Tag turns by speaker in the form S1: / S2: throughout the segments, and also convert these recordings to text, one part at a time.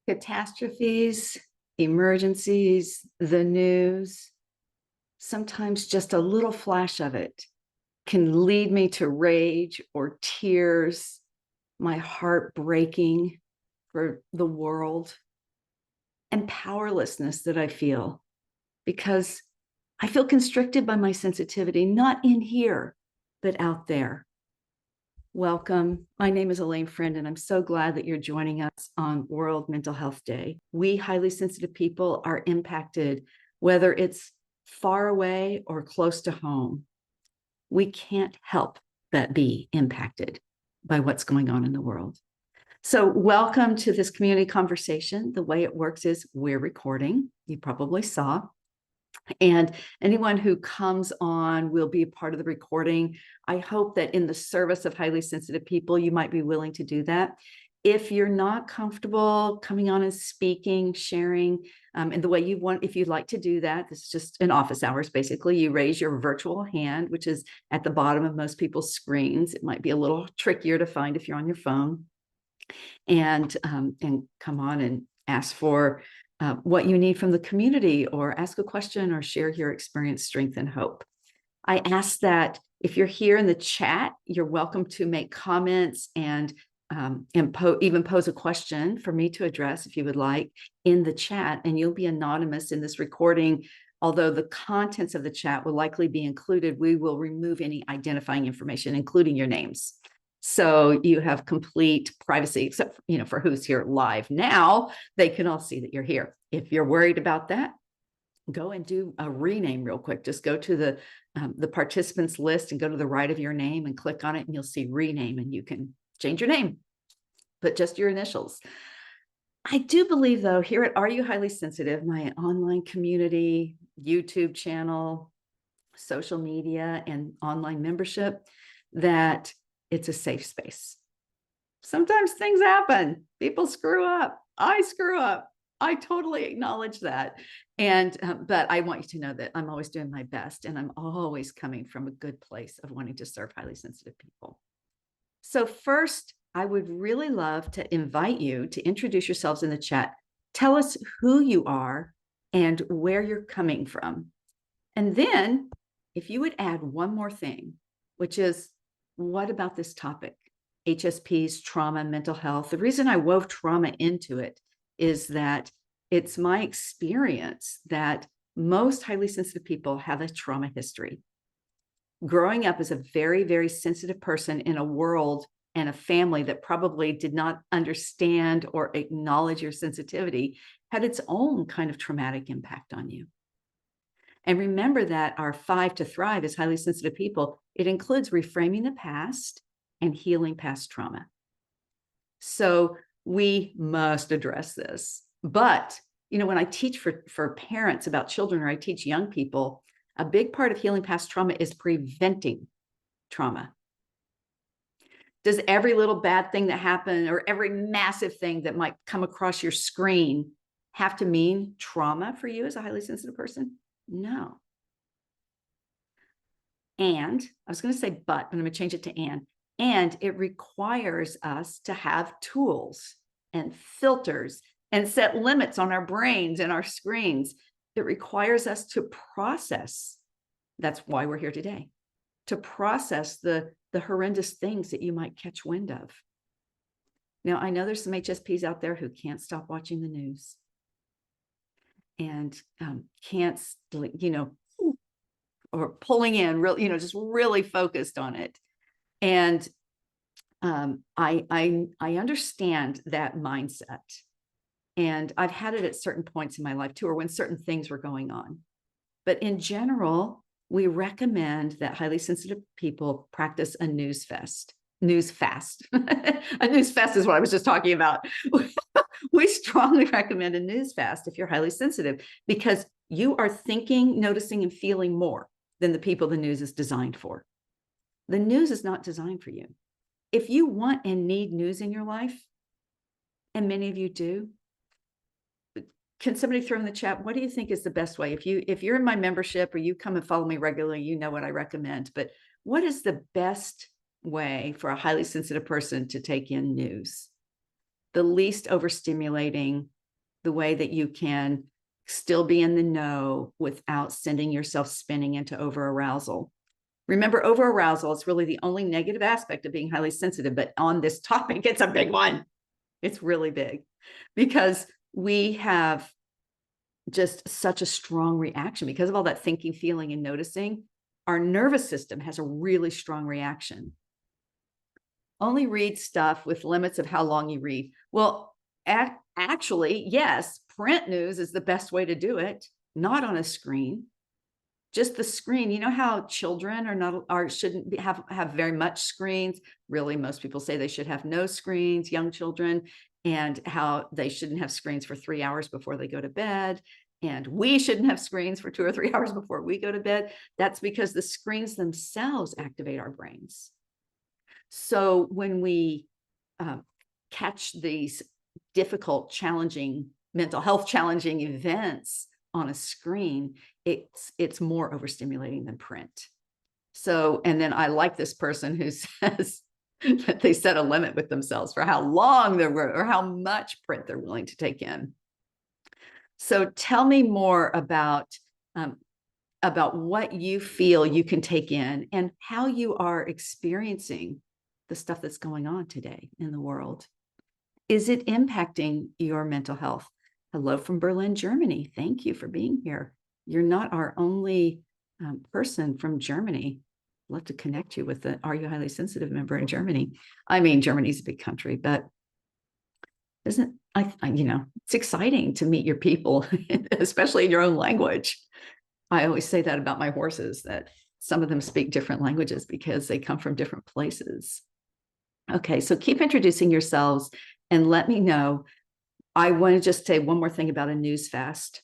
S1: Catastrophes, emergencies, the news, sometimes just a little flash of it can lead me to rage or tears, my heart breaking for the world, and powerlessness that I feel because I feel constricted by my sensitivity, not in here, but out there. Welcome. My name is Elaine Friend, and I'm so glad that you're joining us on World Mental Health Day. We highly sensitive people are impacted, whether it's far away or close to home. We can't help but be impacted by what's going on in the world. So welcome to this community conversation. The way it works is we're recording. You probably saw. And anyone who comes on will be a part of the recording. I hope that in the service of highly sensitive people, you might be willing to do that. If you're not comfortable coming on and speaking, sharing in the way you want, if you'd like to do that, this is just in office hours, basically. You raise your virtual hand, which is at the bottom of most people's screens. It might be a little trickier to find if you're on your phone. And come on and ask for what you need from the community, or ask a question, or share your experience, strength, and hope. I ask that if you're here in the chat, you're welcome to make comments and even pose a question for me to address if you would like in the chat, and you'll be anonymous in this recording. Although the contents of the chat will likely be included, we will remove any identifying information, including your names. So you have complete privacy, except for who's here live now. They can all see that you're here. If you're worried about that, go and do a rename real quick. Just go to the participants list and go to the right of your name and click on it, and you'll see rename, and you can change your name, but just your initials. I do believe, though, here at Are You Highly Sensitive, my online community, YouTube channel, social media, and online membership, that it's a safe space. Sometimes things happen. People screw up. I screw up. I totally acknowledge that. But I want you to know that I'm always doing my best, and I'm always coming from a good place of wanting to serve highly sensitive people. So first, I would really love to invite you to introduce yourselves in the chat. Tell us who you are and where you're coming from. And then if you would add one more thing, which is, what about this topic? HSPs, trauma, mental health. The reason I wove trauma into it is that it's my experience that most highly sensitive people have a trauma history. Growing up as a very, very sensitive person in a world and a family that probably did not understand or acknowledge your sensitivity had its own kind of traumatic impact on you. And remember that our 5 to thrive as highly sensitive people, it includes reframing the past and healing past trauma. So we must address this. But, when I teach for parents about children, or I teach young people, a big part of healing past trauma is preventing trauma. Does every little bad thing that happened, or every massive thing that might come across your screen, have to mean trauma for you as a highly sensitive person? No. And I was going to say but I'm going to change it to and it requires us to have tools and filters and set limits on our brains and our screens. It requires us to process. That's why we're here today, to process the horrendous things that you might catch wind of. Now, I know there's some HSPs out there who can't stop watching the news and can't, or pulling in real, just really focused on it. And I understand that mindset. And I've had it at certain points in my life too, or when certain things were going on. But in general, we recommend that highly sensitive people practice a news fast. A news fast is what I was just talking about. We strongly recommend a news fast if you're highly sensitive, because you are thinking, noticing, and feeling more than the people the news is designed for. The news is not designed for you. If you want and need news in your life, and many of you do, can somebody throw in the chat, what do you think is the best way? If you're in my membership or you come and follow me regularly, you know what I recommend. But what is the best way for a highly sensitive person to take in news? The least overstimulating, the way that you can still be in the know without sending yourself spinning into over-arousal. Remember, over-arousal is really the only negative aspect of being highly sensitive, but on this topic, it's a big one. It's really big because we have just such a strong reaction because of all that thinking, feeling, and noticing. Our nervous system has a really strong reaction. Only read stuff with limits of how long you read. Well, actually, yes, print news is the best way to do it, not on a screen. Just the screen. You know how children shouldn't have very much screens. Really, most people say they should have no screens, young children, and how they shouldn't have screens for 3 hours before they go to bed. And we shouldn't have screens for 2 or 3 hours before we go to bed. That's because the screens themselves activate our brains. So when we catch these difficult, challenging, mental health challenging events on a screen, it's more overstimulating than print. So, and then I like this person who says that they set a limit with themselves for how long or how much print they're willing to take in. So tell me more about what you feel you can take in and how you are experiencing the stuff that's going on today in the world. Is it impacting your mental health? Hello from Berlin, Germany. Thank you for being here. You're not our only person from Germany. I'd love to connect you with the Are You Highly Sensitive member in Germany. I mean, Germany's a big country, but isn't it's exciting to meet your people, especially in your own language. I always say that about my horses, that some of them speak different languages because they come from different places. Okay, so keep introducing yourselves and let me know. I want to just say one more thing about a news fast.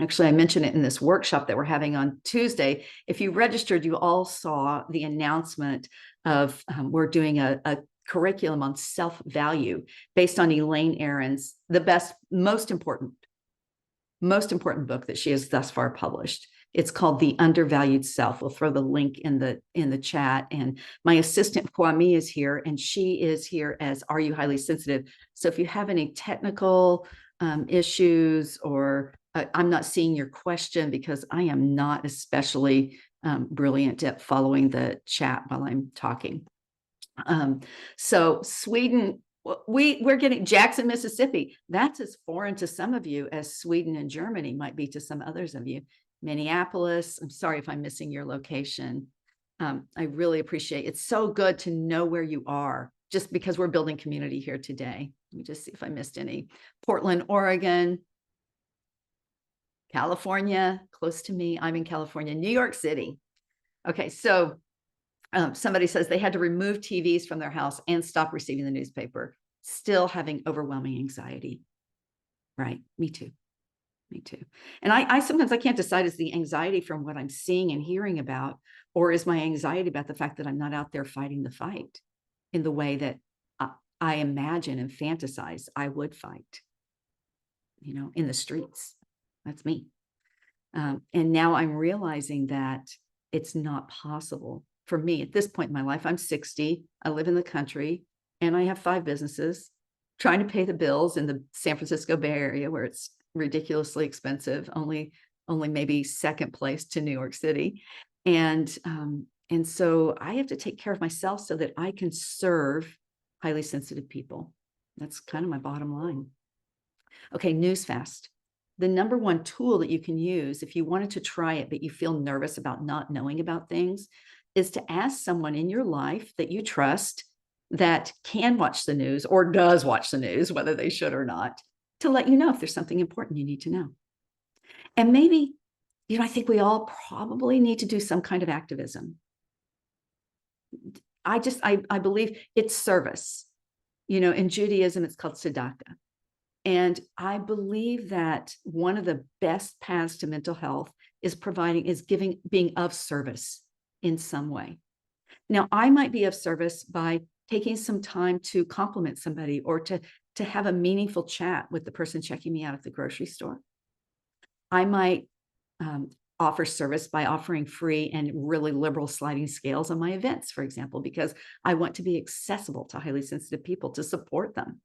S1: Actually, I mentioned it in this workshop that we're having on Tuesday. If you registered, you all saw the announcement of we're doing a curriculum on self-value based on Elaine Aron's, most important book that she has thus far published. It's called The Undervalued Self. We'll throw the link in the chat. And my assistant Kwame is here, and she is here as Are You Highly Sensitive? So if you have any technical issues, or I'm not seeing your question because I am not especially brilliant at following the chat while I'm talking. So Sweden, we're getting Jackson, Mississippi. That's as foreign to some of you as Sweden and Germany might be to some others of you. Minneapolis, I'm sorry if I'm missing your location. I really appreciate it. It's so good to know where you are, just because we're building community here today. Let me just see if I missed any. Portland, Oregon, California, close to me. I'm in California, New York City. Okay, so somebody says they had to remove TVs from their house and stop receiving the newspaper, still having overwhelming anxiety. Right, me too. Me too. And I sometimes I can't decide, is the anxiety from what I'm seeing and hearing about, or is my anxiety about the fact that I'm not out there fighting the fight in the way that I imagine and fantasize I would fight, in the streets. That's me. And now I'm realizing that it's not possible for me at this point in my life. I'm 60. I live in the country and I have 5 businesses trying to pay the bills in the San Francisco Bay Area, where it's ridiculously expensive, only maybe second place to New York City. And so I have to take care of myself so that I can serve highly sensitive people. That's kind of my bottom line. Okay, news fast. The number one tool that you can use if you wanted to try it, but you feel nervous about not knowing about things, is to ask someone in your life that you trust that can watch the news or does watch the news, whether they should or not, to let you know if there's something important you need to know. And maybe, I think we all probably need to do some kind of activism. I believe it's service. In Judaism, it's called tzedakah. And I believe that one of the best paths to mental health is being of service in some way. Now, I might be of service by taking some time to compliment somebody, or to have a meaningful chat with the person checking me out at the grocery store. I might offer service by offering free and really liberal sliding scales on my events, for example, because I want to be accessible to highly sensitive people, to support them.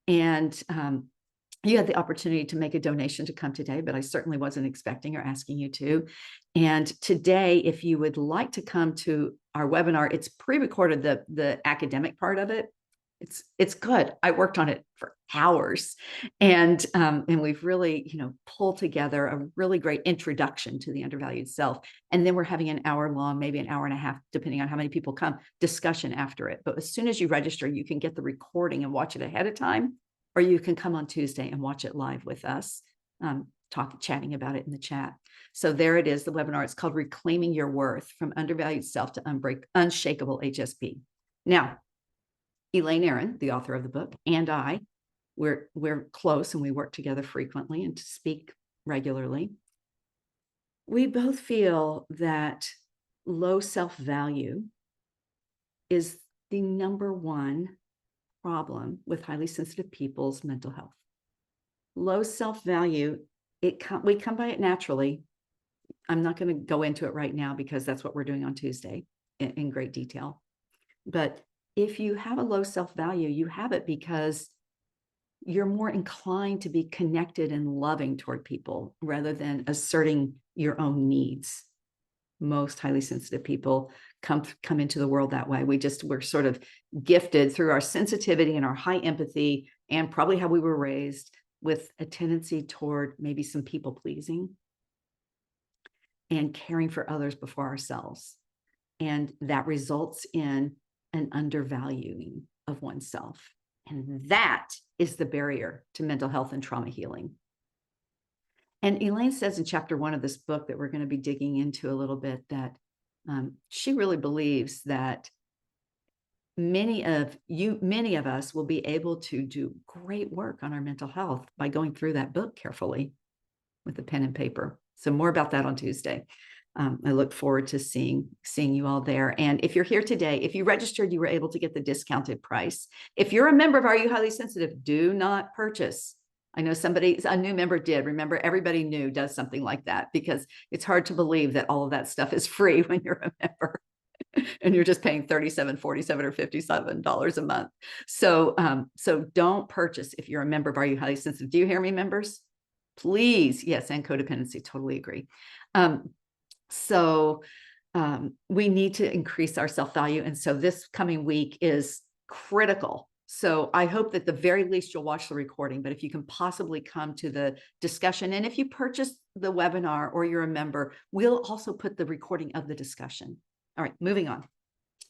S1: And you had the opportunity to make a donation to come today, but I certainly wasn't expecting or asking you to. And today, if you would like to come to our webinar, it's pre-recorded, the academic part of it. It's good. I worked on it for hours, and we've really, pulled together a really great introduction to the undervalued self. And then we're having an hour long, maybe an hour and a half, depending on how many people come, discussion after it. But as soon as you register, you can get the recording and watch it ahead of time, or you can come on Tuesday and watch it live with us, chatting about it in the chat. So there it is, the webinar. It's called Reclaiming Your Worth: From Undervalued Self to Unshakable HSP. Now, Elaine Aron, the author of the book, and I, we're close and we work together frequently and to speak regularly. We both feel that low self-value is the number one problem with highly sensitive people's mental health. Low self-value, we come by it naturally. I'm not going to go into it right now because that's what we're doing on Tuesday in great detail. But if you have a low self-value, you have it because you're more inclined to be connected and loving toward people rather than asserting your own needs. Most highly sensitive people come into the world that way. We're sort of gifted through our sensitivity and our high empathy, and probably how we were raised, with a tendency toward maybe some people pleasing and caring for others before ourselves. And that results in an undervaluing of oneself. And that is the barrier to mental health and trauma healing. And Elaine says in chapter 1 of this book that we're going to be digging into a little bit that she really believes that many of us will be able to do great work on our mental health by going through that book carefully with a pen and paper. So more about that on Tuesday. I look forward to seeing you all there. And if you're here today, if you registered, you were able to get the discounted price. If you're a member of Are You Highly Sensitive, do not purchase. I know a new member did. Remember, everybody new does something like that because it's hard to believe that all of that stuff is free when you're a member and you're just paying $37, $47, or $57 a month. So don't purchase if you're a member of Are You Highly Sensitive. Do you hear me, members? Please. Yes, and codependency. Totally agree. So we need to increase our self-value. And so this coming week is critical. So I hope that the very least you'll watch the recording, but if you can possibly come to the discussion, and if you purchase the webinar or you're a member, we'll also put the recording of the discussion. All right, moving on.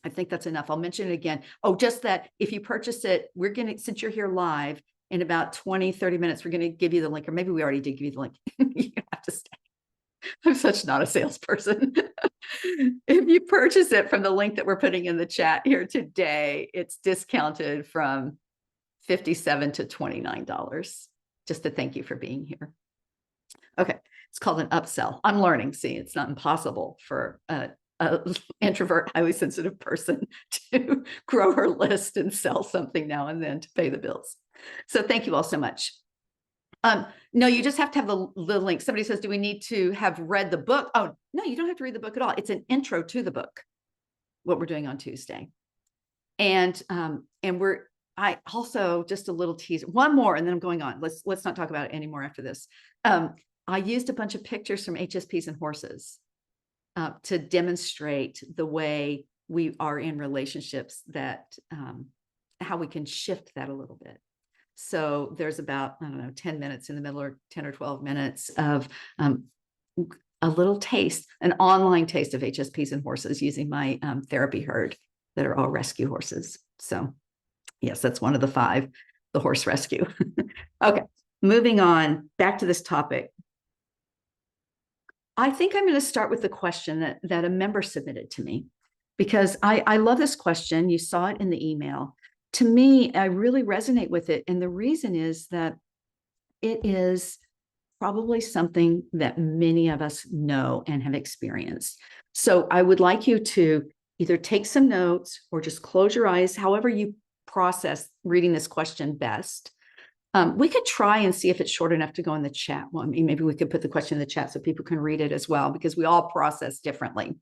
S1: I think that's enough. I'll mention it again. Oh, just that if you purchase it, since you're here live, in about 20, 30 minutes, we're going to give you the link, or maybe we already did give you the link. You have to stay. I'm such not a salesperson. If you purchase it from the link that we're putting in the chat here today, it's discounted from $57 to $29, just to thank you for being here. Okay, it's called an upsell. I'm learning. See, it's not impossible for an introvert, highly sensitive person to grow her list and sell something now and then to pay the bills. So thank you all so much. No, you just have to have the link. Somebody says, do we need to have read the book? Oh, no, you don't have to read the book at all. It's an intro to the book, what we're doing on Tuesday. And I also, just a little teaser, one more, and then I'm going on. Let's not talk about it anymore after this. I used a bunch of pictures from HSPs and horses to demonstrate the way we are in relationships, that how we can shift that a little bit. So there's about, 10 minutes in the middle, or 10 or 12 minutes of a little taste, an online taste of HSPs and horses using my therapy herd that are all rescue horses. So yes, that's one of the 5, the horse rescue. Okay, moving on back to this topic. I think I'm going to start with the question that a member submitted to me, because I love this question. You saw it in the email. To me, I really resonate with it. And the reason is that it is probably something that many of us know and have experienced. So I would like you to either take some notes or just close your eyes, however you process reading this question best. We could try and see if it's short enough to go in the chat. Well, I mean, maybe we could put the question in the chat so people can read it as well, because we all process differently.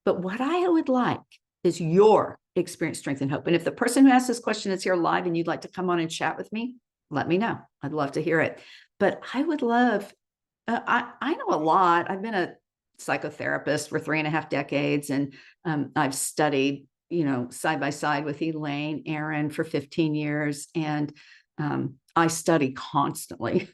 S1: But what I would like is your experience, strength, and hope. And if the person who asked this question is here live and you'd like to come on and chat with me, let me know. I'd love to hear it. But I would love, I know a lot. I've been a psychotherapist for 3.5 decades, and I've studied, side by side with Elaine Aaron for 15 years. And I study constantly.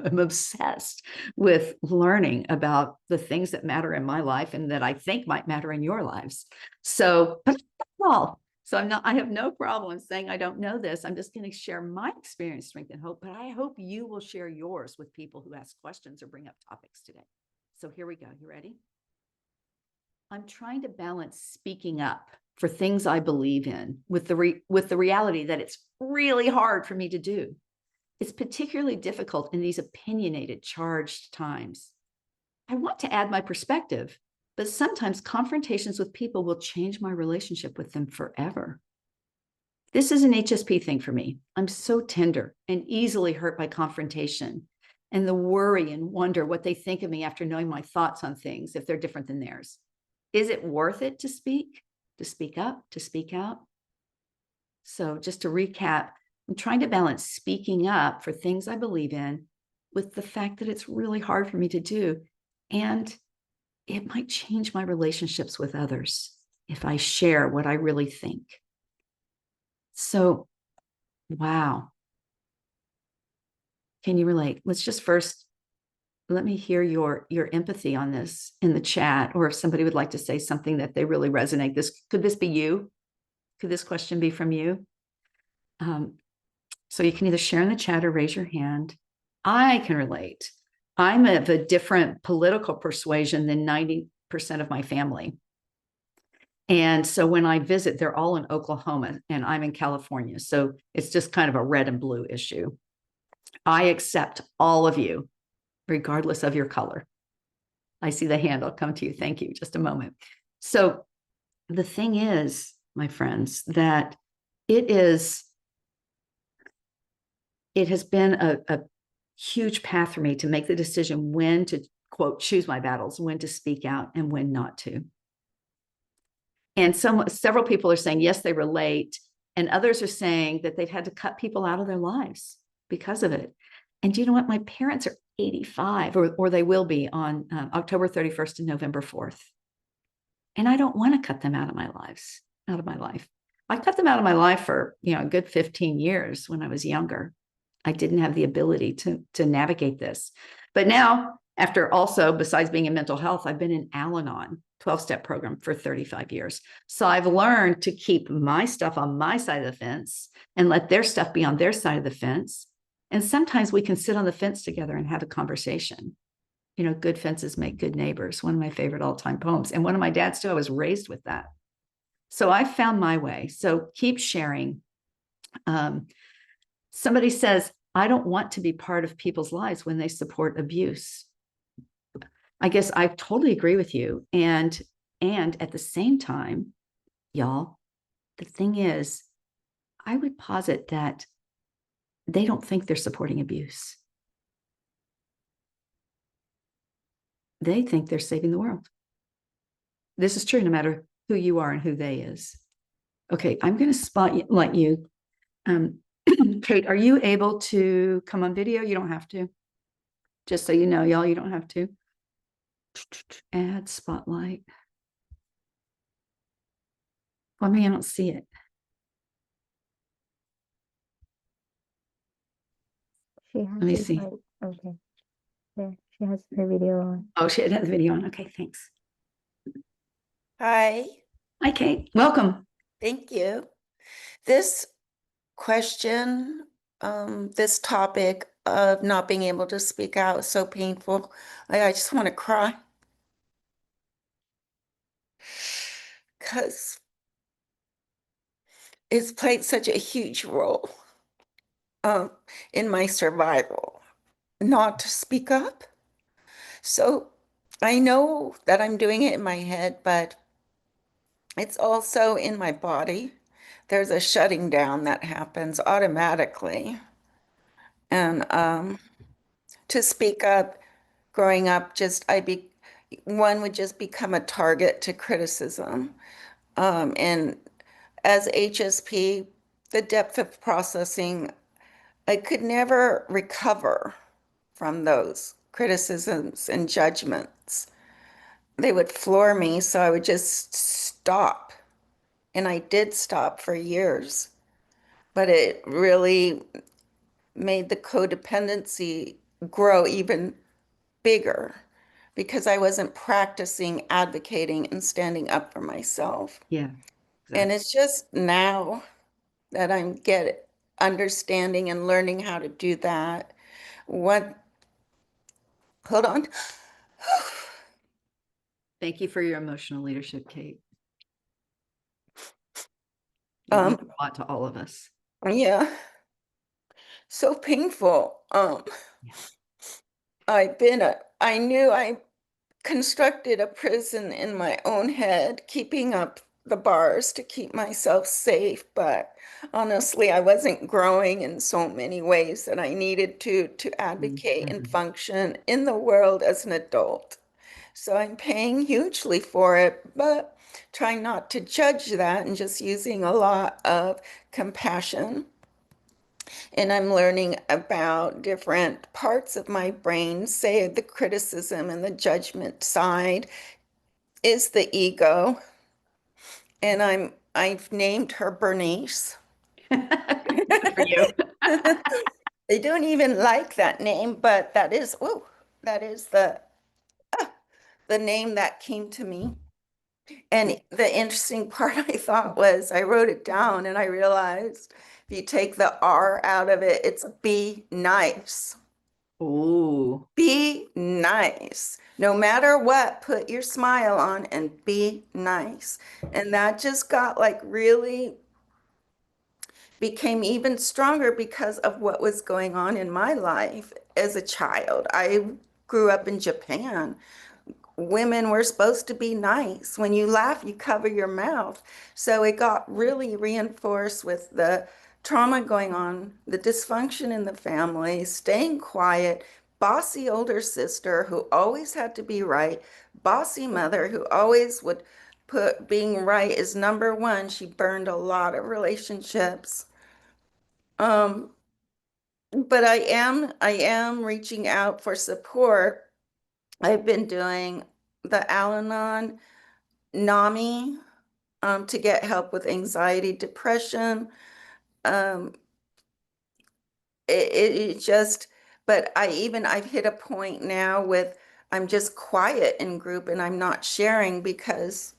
S1: I'm obsessed with learning about the things that matter in my life and that I think might matter in your lives. So, but all. So I have no problem saying I don't know this. I'm just going to share my experience, strength, and hope, but I hope you will share yours with people who ask questions or bring up topics today. So here we go. You ready? I'm trying to balance speaking up for things I believe in with the reality that it's really hard for me to do. It's particularly difficult in these opinionated, charged times. I want to add my perspective, but sometimes confrontations with people will change my relationship with them forever. This is an HSP thing for me. I'm so tender and easily hurt by confrontation and the worry and wonder what they think of me after knowing my thoughts on things if they're different than theirs. Is it worth it to speak up, to speak out? So just to recap, I'm trying to balance speaking up for things I believe in with the fact that it's really hard for me to do. And it might change my relationships with others if I share what I really think. So, wow. Can you relate? Let's just first, let me hear your empathy on this in the chat, or if somebody would like to say something that they really resonate. Could this be you? Could this question be from you? So you can either share in the chat or raise your hand. I can relate. I'm of a different political persuasion than 90% of my family. And so when I visit, they're all in Oklahoma and I'm in California. So it's just kind of a red and blue issue. I accept all of you, regardless of your color. I see the hand. I'll come to you. Thank you. Just a moment. So the thing is, my friends, that it has been a huge path for me to make the decision when to, quote, choose my battles, when to speak out and when not to. And several people are saying, yes, they relate. And others are saying that they've had to cut people out of their lives because of it. And you know what? My parents are 85, or they will be on October 31st and November 4th. And I don't want to cut them out of my life. I cut them out of my life for, a good 15 years when I was younger. I didn't have the ability to navigate this. But now, after also, besides being in mental health, I've been in Al-Anon 12-step program for 35 years. So I've learned to keep my stuff on my side of the fence and let their stuff be on their side of the fence. And sometimes we can sit on the fence together and have a conversation. Good fences make good neighbors, one of my favorite all-time poems. And one of my dad's too, I was raised with that. So I found my way. So keep sharing. Somebody says, I don't want to be part of people's lives when they support abuse. I guess I totally agree with you. And at the same time, y'all, the thing is, I would posit that they don't think they're supporting abuse. They think they're saving the world. This is true no matter who you are and who they is. Okay, I'm going to spotlight you. Kate, are you able to come on video? You don't have to. Just so you know, y'all, you don't have to. Add spotlight. Well, I don't see it.
S2: Let
S1: me see.
S2: Okay. There, she has her video on.
S1: Oh, she had the video on. Okay, thanks.
S3: Hi,
S1: Hi, Kate. Welcome.
S3: thank you. This question, this topic of not being able to speak out is so painful. I just want to cry. Because it's played such a huge role in my survival, not to speak up. So I know that I'm doing it in my head, but it's also in my body. There's a shutting down that happens automatically. And to speak up, growing up, one would just become a target to criticism. And as HSP, the depth of processing I could never recover from those criticisms and judgments. They would floor me, so I would just stop. And I did stop for years, but it really made the codependency grow even bigger because I wasn't practicing advocating and standing up for myself.
S1: Yeah,
S3: And
S1: exactly.
S3: it's just now that I'm get understanding and learning how to do that. What, hold on.
S1: Thank you for your emotional leadership, Kate. You mean
S3: Um,
S1: a lot to all of us.
S3: yeah, so painful.
S1: Yeah.
S3: I knew I constructed a prison in my own head, keeping up the bars to keep myself safe. But honestly, I wasn't growing in so many ways that I needed to advocate and
S1: Mhm.
S3: function in the world as an adult. So I'm paying hugely for it, but trying not to judge that and just using a lot of compassion. And I'm learning about different parts of my brain, say the criticism and the judgment side is the ego, and I've named her Bernice.
S1: Good for you.
S3: They don't even like that name, but that is the name that came to me. And the interesting part I thought was I wrote it down and I realized if you take the R out of it, it's be nice.
S1: Oh,
S3: Be nice. No matter what, put your smile on and be nice. And that just got like really became even stronger because of what was going on in my life as a child. I grew up in Japan. Women were supposed to be nice. When you laugh, you cover your mouth. So it got really reinforced with the trauma going on, the dysfunction in the family, staying quiet, bossy older sister who always had to be right, bossy mother who always would put being right as number one. She burned a lot of relationships. Um, but I am reaching out for support. I've been doing the Al-Anon NAMI to get help with anxiety, depression. Um, it just, but I've hit a point now with I'm just quiet in group and I'm not sharing because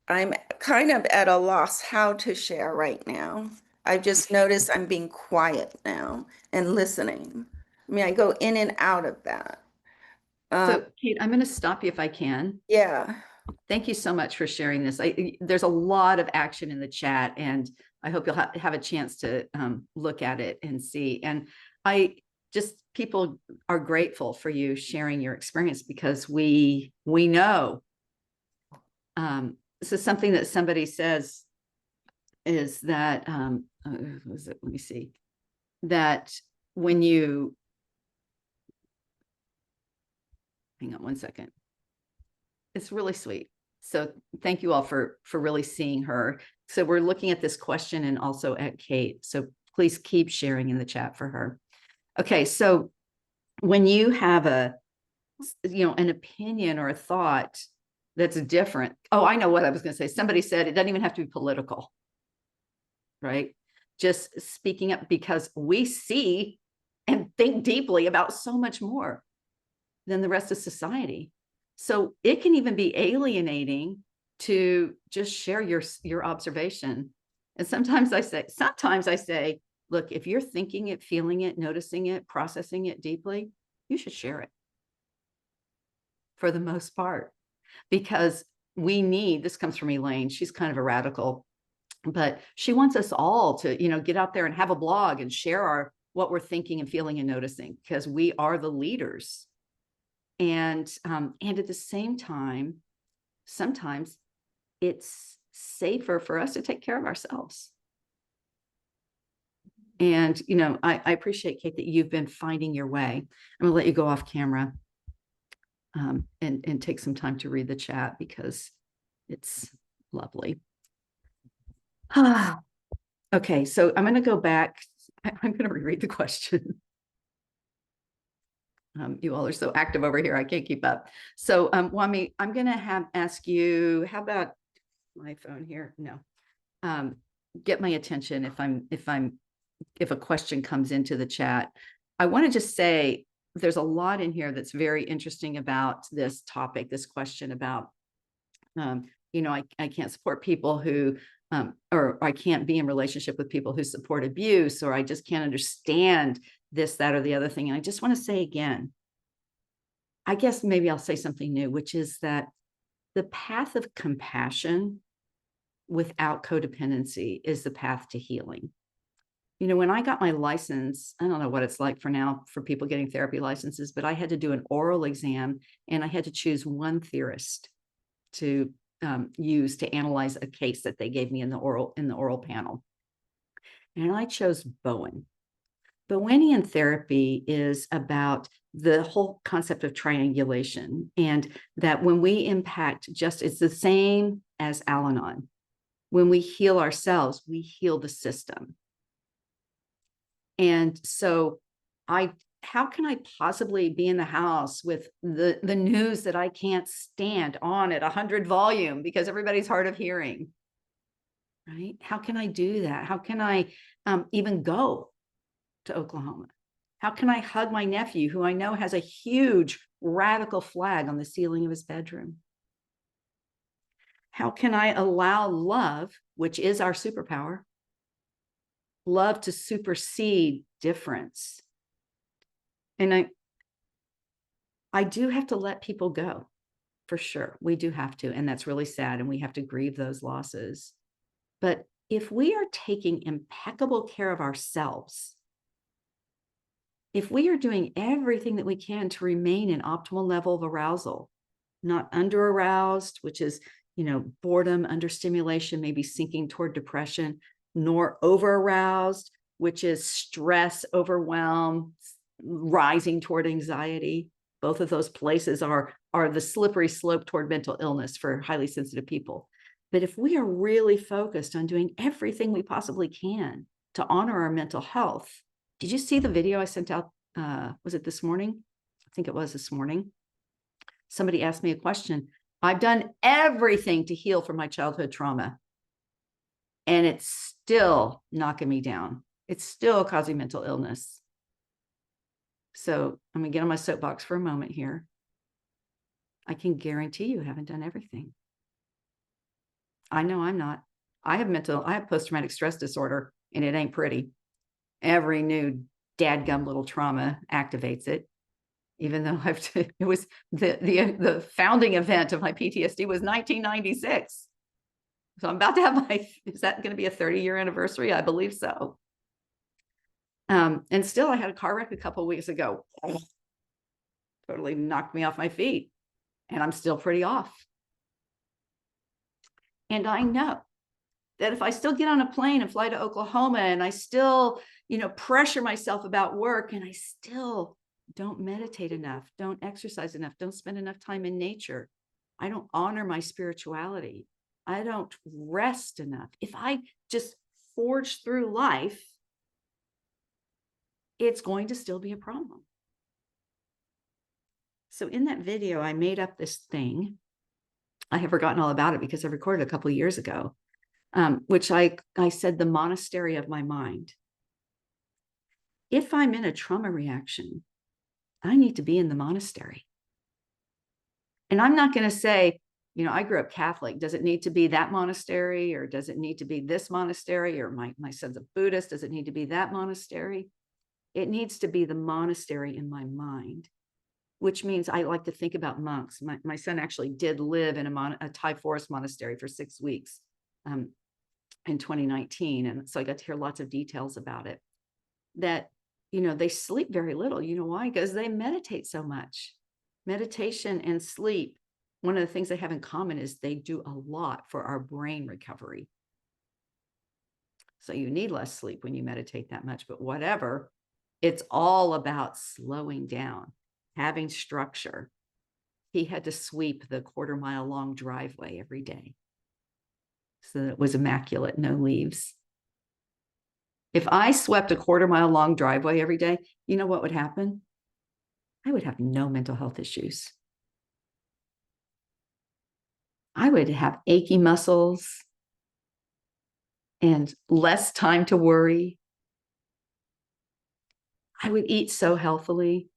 S3: I'm kind of at a loss how to share right now. I've just noticed I'm being quiet now and listening. I mean, I go in and out of that.
S1: so Kate, I'm going to stop you if I can.
S3: Yeah.
S1: Thank you so much for sharing this. There's a lot of action in the chat, and I hope you'll have a chance to look at it and see. And I just people are grateful for you sharing your experience because we know. This is something that somebody says is that was it? Let me see. That when you hang on one second. It's really sweet. So thank you all for really seeing her. So we're looking at this question and also at Kate. So please keep sharing in the chat for her. Okay, so when you have an opinion or a thought that's different. Oh, I know what I was going to say. Somebody said it doesn't even have to be political, right? Just speaking up because we see and think deeply about so much more than the rest of society. So it can even be alienating to just share your observation. And sometimes I say, look, if you're thinking it, feeling it, noticing it, processing it deeply, you should share it for the most part, because this comes from Elaine. She's kind of a radical, but she wants us all to, get out there and have a blog and share what we're thinking and feeling and noticing, because we are the leaders. And at the same time, sometimes it's safer for us to take care of ourselves. And I appreciate, Kate, that you've been finding your way. I'm gonna let you go off camera and take some time to read the chat because it's lovely. Okay, so I'm going to go back. I'm going to reread the question. You all are so active over here. I can't keep up. So, Wami, I'm going to ask you, how about my phone here? No. Get my attention if a question comes into the chat. I want to just say there's a lot in here that's very interesting about this topic, this question about, I can't support people who, or I can't be in relationship with people who support abuse, or I just can't understand this, that, or the other thing. And I just want to say again, I guess maybe I'll say something new, which is that the path of compassion without codependency is the path to healing. When I got my license, I don't know what it's like for now for people getting therapy licenses, but I had to do an oral exam and I had to choose one theorist to use to analyze a case that they gave me in the oral panel. And I chose Bowen. Bowenian therapy is about the whole concept of triangulation, and that when we impact, it's the same as Al-Anon. When we heal ourselves, we heal the system. And so how can I possibly be in the house with the news that I can't stand on at 100 volume because everybody's hard of hearing, right? How can I do that? How can I even go to Oklahoma? How can I hug my nephew, who I know has a huge radical flag on the ceiling of his bedroom? How can I allow love, which is our superpower, love to supersede difference? And I do have to let people go, for sure. We do have to, and that's really sad, and we have to grieve those losses. But if we are taking impeccable care of ourselves, if we are doing everything that we can to remain an optimal level of arousal, not under aroused, which is, boredom, understimulation, maybe sinking toward depression, nor over aroused, which is stress, overwhelm, rising toward anxiety. Both of those places are the slippery slope toward mental illness for highly sensitive people. But if we are really focused on doing everything we possibly can to honor our mental health, did you see the video I sent out? Was it this morning? I think it was this morning. Somebody asked me a question. I've done everything to heal from my childhood trauma, and it's still knocking me down. It's still causing mental illness. So I'm going to get on my soapbox for a moment here. I can guarantee you haven't done everything. I know I'm not. I have post-traumatic stress disorder, and it ain't pretty. Every new dadgum little trauma activates it. Even though it was the founding event of my PTSD was 1996. So I'm about to have is that going to be a 30-year anniversary? I believe so. And still, I had a car wreck a couple of weeks ago. Totally knocked me off my feet, and I'm still pretty off. And I know that if I still get on a plane and fly to Oklahoma, and I still, pressure myself about work, and I still don't meditate enough, don't exercise enough, don't spend enough time in nature, I don't honor my spirituality, I don't rest enough, if I just forge through life, it's going to still be a problem. So in that video, I made up this thing. I have forgotten all about it because I recorded a couple of years ago, which I said the monastery of my mind. If I'm in a trauma reaction, I need to be in the monastery. And I'm not going to say, I grew up Catholic. Does it need to be that monastery, or does it need to be this monastery? Or my son's a Buddhist. Does it need to be that monastery? It needs to be the monastery in my mind, which means I like to think about monks. My son actually did live in a Thai forest monastery for 6 weeks in 2019. And so I got to hear lots of details about it. That, they sleep very little. You know why? Because they meditate so much. Meditation and sleep, one of the things they have in common is they do a lot for our brain recovery. So you need less sleep when you meditate that much, but whatever, it's all about slowing down, having structure. He had to sweep the 1/4-mile long driveway every day so that it was immaculate, no leaves. If I swept a 1/4 mile long driveway every day, you know what would happen? I would have no mental health issues. I would have achy muscles and less time to worry. I would eat so healthily.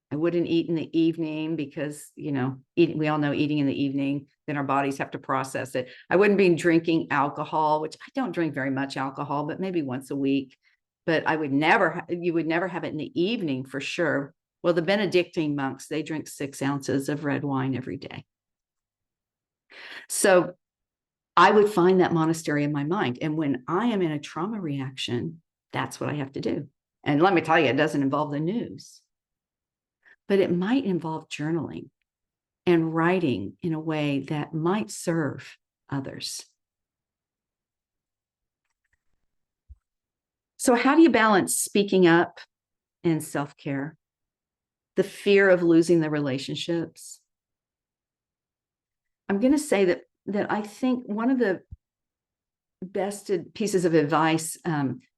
S1: I wouldn't eat in the evening because, we all know eating in the evening, then our bodies have to process it. I wouldn't be drinking alcohol, which I don't drink very much alcohol, but maybe once a week. But you would never have it in the evening for sure. Well, the Benedictine monks, they drink 6 ounces of red wine every day. So I would find that monastery in my mind. And when I am in a trauma reaction, that's what I have to do. And let me tell you, it doesn't involve the news, but it might involve journaling and writing in a way that might serve others. So how do you balance speaking up and self-care? The fear of losing the relationships. I'm going to say that I think one of the best pieces of advice,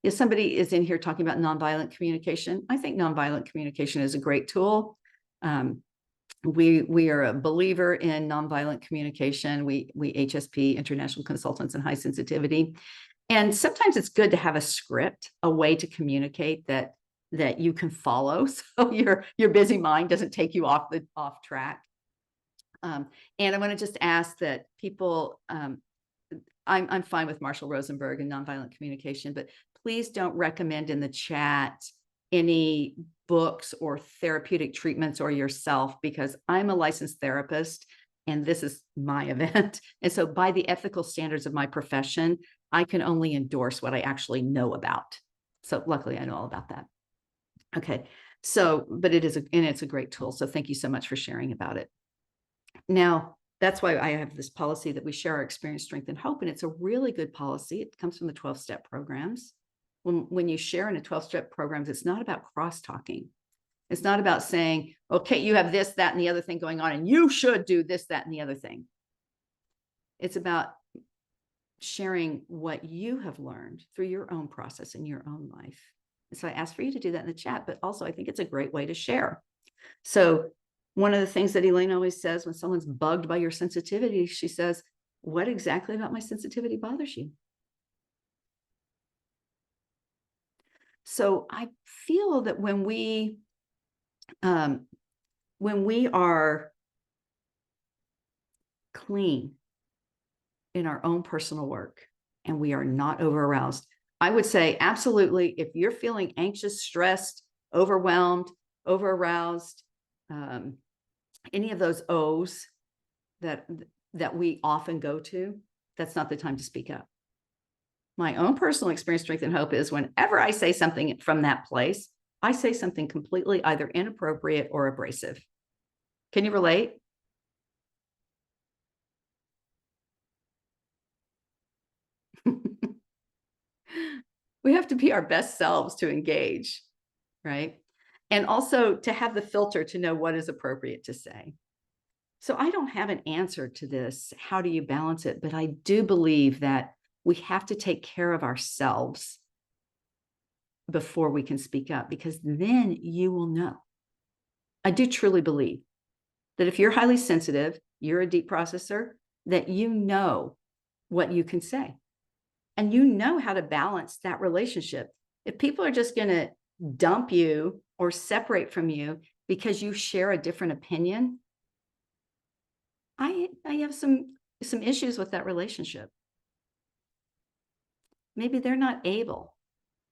S1: if somebody is in here talking about nonviolent communication, I think nonviolent communication is a great tool. We are a believer in nonviolent communication. We HSP, International Consultants in High Sensitivity. And sometimes it's good to have a script, a way to communicate that you can follow, so your busy mind doesn't take you off track. And I want to just ask that people, I'm fine with Marshall Rosenberg and nonviolent communication, but please don't recommend in the chat any books or therapeutic treatments or yourself, because I'm a licensed therapist and this is my event. And so by the ethical standards of my profession, I can only endorse what I actually know about. So luckily I know all about that. Okay. So, but it's a great tool. So thank you so much for sharing about it. Now, that's why I have this policy that we share our experience, strength, and hope. And it's a really good policy. It comes from the 12-step programs. When you share in a 12-step programs, it's not about cross-talking. It's not about saying, okay, you have this, that, and the other thing going on, and you should do this, that, and the other thing. It's about sharing what you have learned through your own process in your own life. And so I ask for you to do that in the chat, but also I think it's a great way to share. So one of the things that Elaine always says when someone's bugged by your sensitivity, she says, what exactly about my sensitivity bothers you? So I feel that when we are clean in our own personal work and we are not over aroused, I would say absolutely, if you're feeling anxious, stressed, overwhelmed, over aroused, any of those O's that we often go to, that's not the time to speak up. My own personal experience, strength, and hope is whenever I say something from that place, I say something completely either inappropriate or abrasive. Can you relate? We have to be our best selves to engage, right? And also to have the filter to know what is appropriate to say. So I don't have an answer to this. How do you balance it? But I do believe that we have to take care of ourselves before we can speak up, because then you will know. I do truly believe that if you're highly sensitive, you're a deep processor, that you know what you can say and you know how to balance that relationship. If people are just going to dump you or separate from you because you share a different opinion, I have some issues with that relationship. Maybe they're not able.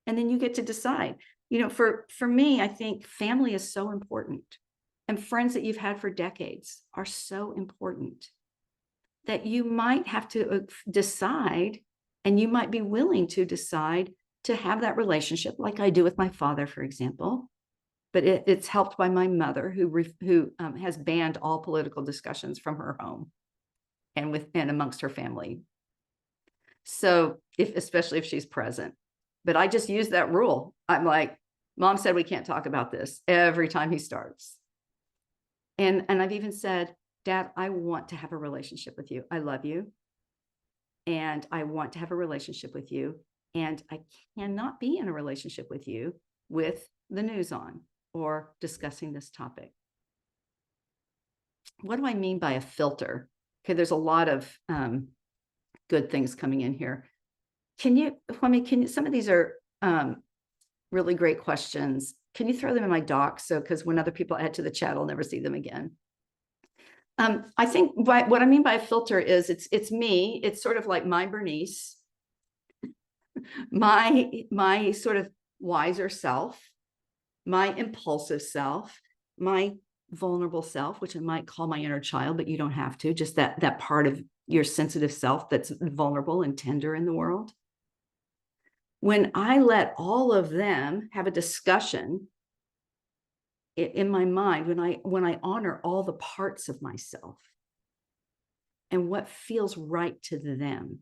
S1: And then you get to decide. For me, I think family is so important. And friends that you've had for decades are so important that you might have to decide, and you might be willing to decide to have that relationship like I do with my father, for example. But it's helped by my mother, who has banned all political discussions from her home and amongst her family. So especially if she's present. But I just use that rule. I'm like, Mom said we can't talk about this every time he starts. And I've even said, Dad, I want to have a relationship with you. I love you. And I want to have a relationship with you. And I cannot be in a relationship with you with the news on or discussing this topic. What do I mean by a filter? Okay, there's a lot of good things coming in here. Can you, some of these are really great questions. Can you throw them in my doc? So, because when other people add to the chat, I'll never see them again. I think what I mean by a filter is it's me. It's sort of like my Bernice, my sort of wiser self, my impulsive self, my vulnerable self, which I might call my inner child, but you don't have to, just that part of your sensitive self that's vulnerable and tender in the world. When I let all of them have a discussion in my mind, when I honor all the parts of myself and what feels right to them,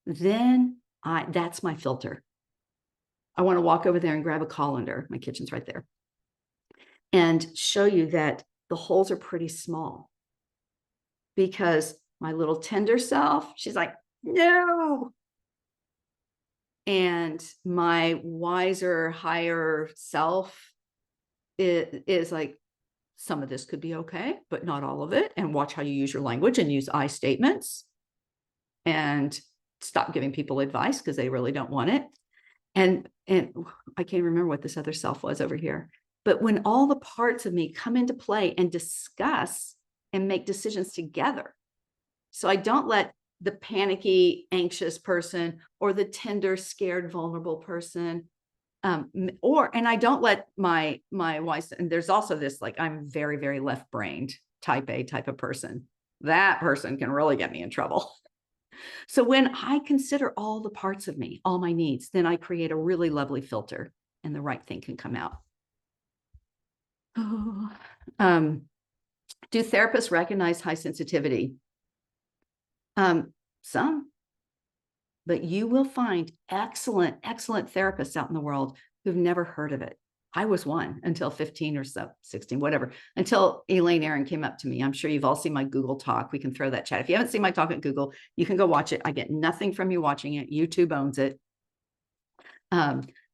S1: then that's my filter. I want to walk over there and grab a colander. My kitchen's right there. And show you that the holes are pretty small, because my little tender self, she's like, no. And my wiser, higher self is like, some of this could be okay, but not all of it. And watch how you use your language and use I statements and stop giving people advice because they really don't want it. And I can't remember what this other self was over here. But when all the parts of me come into play and discuss and make decisions together, so I don't let the panicky, anxious person or the tender, scared, vulnerable person, and I don't let my wife, and there's also this, like, I'm very, very left-brained, type A type of person. That person can really get me in trouble. So when I consider all the parts of me, all my needs, then I create a really lovely filter and the right thing can come out. Oh, do therapists recognize high sensitivity? Some, but you will find excellent, excellent therapists out in the world who've never heard of it. I was one until 15 or so, 16, whatever, until Elaine Aaron came up to me. I'm sure you've all seen my Google talk. We can throw that chat. If you haven't seen my talk at Google, you can go watch it. I get nothing from you watching it. YouTube owns it.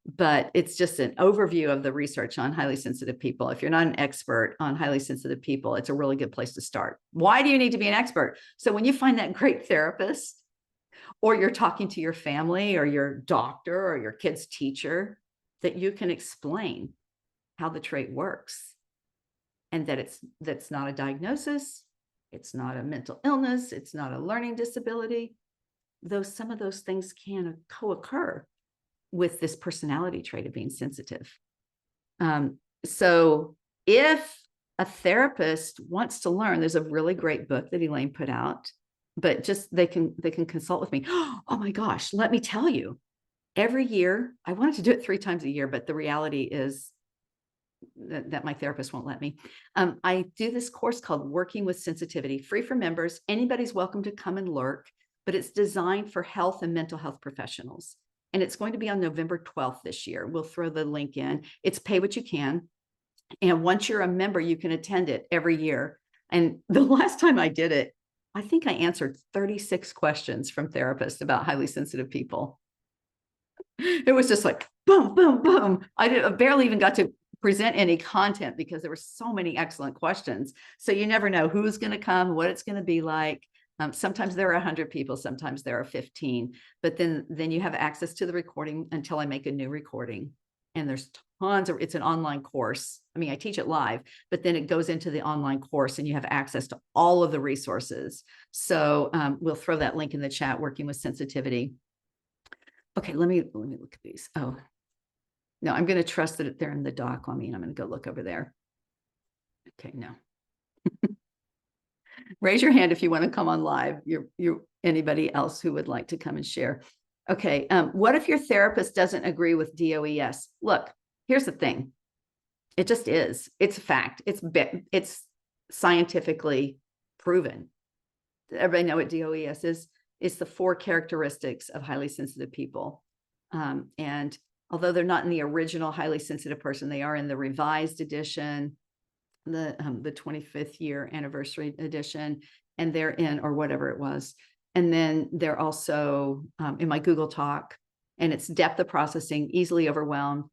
S1: But it's just an overview of the research on highly sensitive people. If you're not an expert on highly sensitive people, it's a really good place to start. Why do you need to be an expert? So when you find that great therapist, or you're talking to your family or your doctor or your kid's teacher, that you can explain how the trait works and that that's not a diagnosis, it's not a mental illness, it's not a learning disability, though some of those things can co-occur with this personality trait of being sensitive. So if a therapist wants to learn, there's a really great book that Elaine put out, but just they can consult with me. Oh my gosh, let me tell you, every year, I wanted to do it 3 times a year, but the reality is that my therapist won't let me. I do this course called Working with Sensitivity, free for members. Anybody's welcome to come and lurk, but it's designed for health and mental health professionals. And it's going to be on November 12th this year. We'll throw the link in. It's pay what you can. And once you're a member, you can attend it every year. And the last time I did it, I think I answered 36 questions from therapists about highly sensitive people. It was just like, boom, boom, boom. I barely even got to present any content because there were so many excellent questions. So you never know who's going to come, what it's going to be like. Sometimes there are 100 people, sometimes there are 15, but then you have access to the recording until I make a new recording. And there's tons of, it's an online course. I mean, I teach it live, but then it goes into the online course and you have access to all of the resources. So we'll throw that link in the chat, Working with Sensitivity. Okay, let me look at these. Oh, no, I'm going to trust that they're in the doc on me and I'm going to go look over there. Okay, no. Raise your hand if you want to come on live. You're anybody else who would like to come and share. Okay, what if your therapist doesn't agree with DOES? Look, here's the thing. It just is. It's a fact. It's scientifically proven. Everybody know what DOES is? It's the 4 characteristics of highly sensitive people. And although they're not in the original highly sensitive person, they are in the revised edition, the 25th year anniversary edition, and they're in, or whatever it was. And then they're also in my Google talk. And it's depth of processing, easily overwhelmed,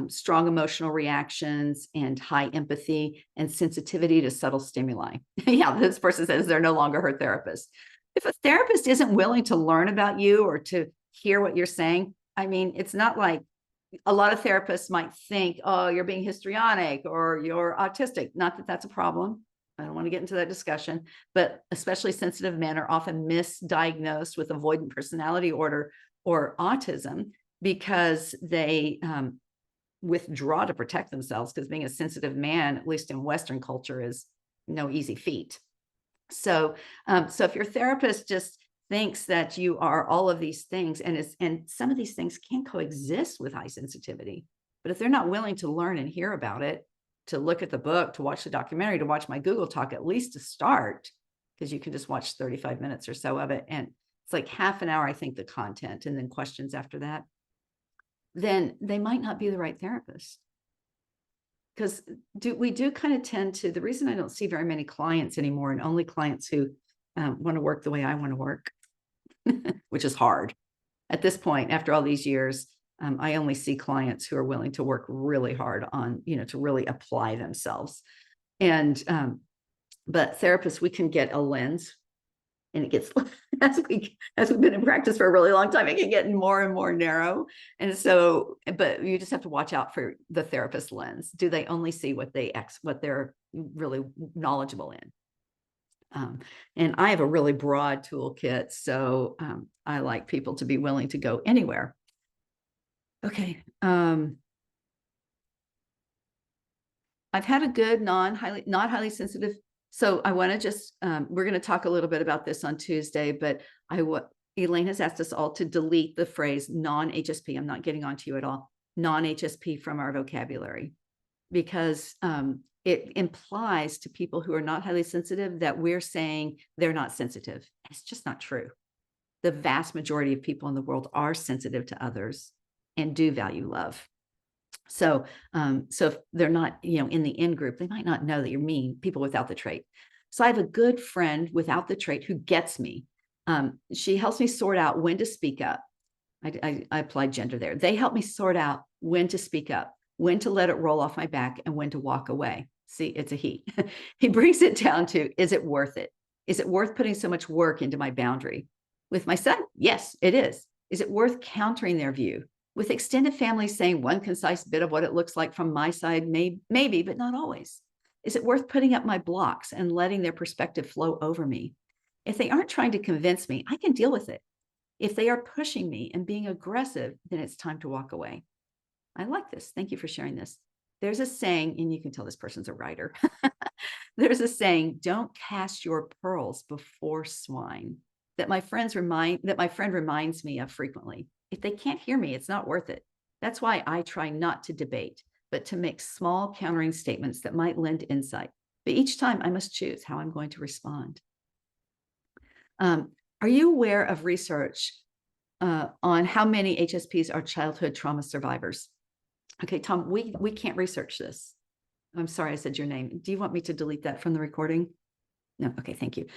S1: strong emotional reactions, and high empathy and sensitivity to subtle stimuli. Yeah, this person says they're no longer her therapist. If a therapist isn't willing to learn about you or to hear what you're saying, I mean, it's not like a lot of therapists might think, oh, you're being histrionic or you're autistic. Not that that's a problem. I don't want to get into that discussion, but especially sensitive men are often misdiagnosed with avoidant personality disorder or autism because they withdraw to protect themselves, because being a sensitive man, at least in Western culture, is no easy feat. So if your therapist just thinks that you are all of these things, and some of these things can coexist with high sensitivity, but if they're not willing to learn and hear about it, to look at the book, to watch the documentary, to watch my Google Talk, at least to start, because you can just watch 35 minutes or so of it, and it's like half an hour, I think, the content, and then questions after that, then they might not be the right therapist. Because we do kind of tend to, the reason I don't see very many clients anymore, and only clients who want to work the way I want to work, which is hard. At this point, after all these years, I only see clients who are willing to work really hard on, to really apply themselves. And, but therapists, we can get a lens, and it gets, as we've been in practice for a really long time, it can get more and more narrow. And so, but you just have to watch out for the therapist lens. Do they only see what they're really knowledgeable in? And I have a really broad toolkit, so I like people to be willing to go anywhere. Okay. I've had a good not highly sensitive. So I want to just, we're going to talk a little bit about this on Tuesday, but Elaine has asked us all to delete the phrase non-HSP. I'm not getting onto you at all. Non-HSP from our vocabulary, because it implies to people who are not highly sensitive that we're saying they're not sensitive. It's just not true. The vast majority of people in the world are sensitive to others and do value love. So if they're not, in the in group, they might not know that you mean people without the trait. So I have a good friend without the trait who gets me. She helps me sort out when to speak up. I applied gender there. They help me sort out when to speak up, when to let it roll off my back, and when to walk away. See, it's a he. He brings it down to, is it worth it? Is it worth putting so much work into my boundary? With my son, yes, it is. Is it worth countering their view? With extended families saying one concise bit of what it looks like from my side, maybe, but not always. Is it worth putting up my blocks and letting their perspective flow over me? If they aren't trying to convince me, I can deal with it. If they are pushing me and being aggressive, then it's time to walk away. I like this. Thank you for sharing this. There's a saying, and you can tell this person's a writer. There's a saying, don't cast your pearls before swine, that my friend reminds me of frequently. If they can't hear me, it's not worth it. That's why I try not to debate, but to make small countering statements that might lend insight. But each time I must choose how I'm going to respond. Are you aware of research on how many HSPs are childhood trauma survivors? Okay, Tom, we can't research this. I'm sorry I said your name. Do you want me to delete that from the recording? No, okay, thank you.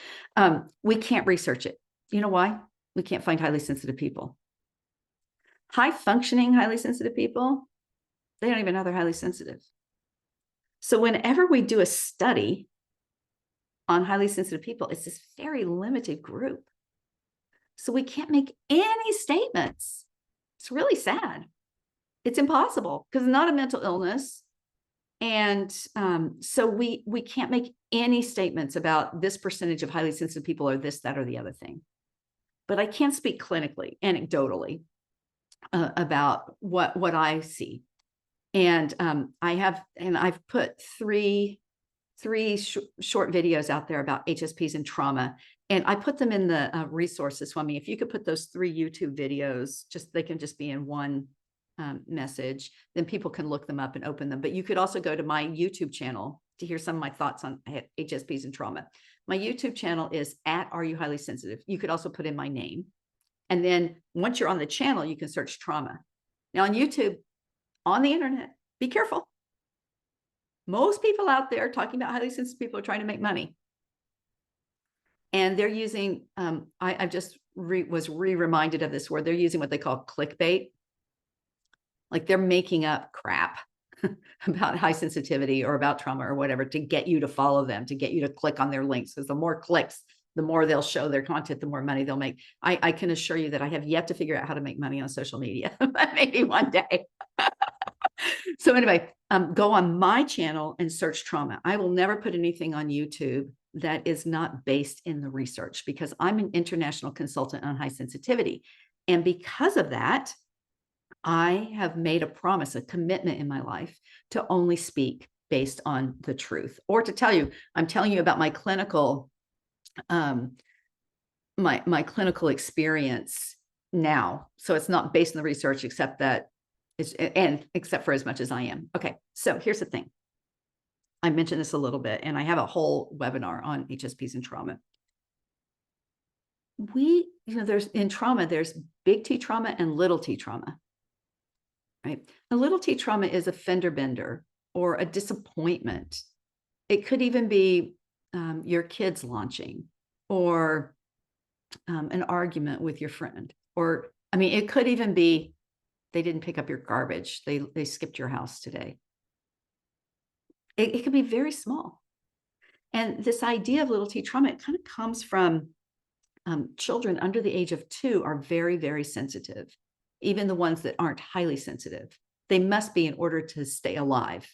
S1: We can't research it. You know why? We can't find highly sensitive people. High functioning, highly sensitive people, they don't even know they're highly sensitive. So whenever we do a study on highly sensitive people, it's this very limited group. So we can't make any statements. It's really sad. It's impossible because it's not a mental illness. And so we can't make any statements about this percentage of highly sensitive people or this, that, or the other thing. But I can speak clinically, anecdotally, about what I see. And I've put three short videos out there about HSPs and trauma, and I put them in the resources for me. If you could put those 3 YouTube videos, they can just be in one message, then people can look them up and open them. But you could also go to my YouTube channel to hear some of my thoughts on HSPs and trauma. My YouTube channel is @Are You Highly Sensitive? You could also put in my name. And then once you're on the channel, you can search trauma. Now on YouTube, on the internet, be careful. Most people out there talking about highly sensitive people are trying to make money. And they're using, I've just was reminded of this word. They're using what they call clickbait. Like they're making up crap about high sensitivity or about trauma or whatever to get you to follow them, to get you to click on their links. Because the more clicks, the more they'll show their content, the more money they'll make. I can assure you that I have yet to figure out how to make money on social media, but maybe one day. So anyway, go on my channel and search trauma. I will never put anything on YouTube that is not based in the research, because I'm an international consultant on high sensitivity. And because of that, I have made a promise, a commitment in my life to only speak based on the truth, or to tell you, I'm telling you about my clinical, my clinical experience now. So it's not based on the research, except that except for as much as I am. Okay. So here's the thing. I mentioned this a little bit, and I have a whole webinar on HSPs and trauma. There's in trauma, there's big T trauma and little T trauma, right? A little T trauma is a fender bender or a disappointment. It could even be your kids launching, or an argument with your friend, or, I mean, it could even be they didn't pick up your garbage. They skipped your house today. It could be very small. And this idea of little T trauma, it kind of comes from children under the age of 2 are very, very sensitive. Even the ones that aren't highly sensitive, they must be in order to stay alive.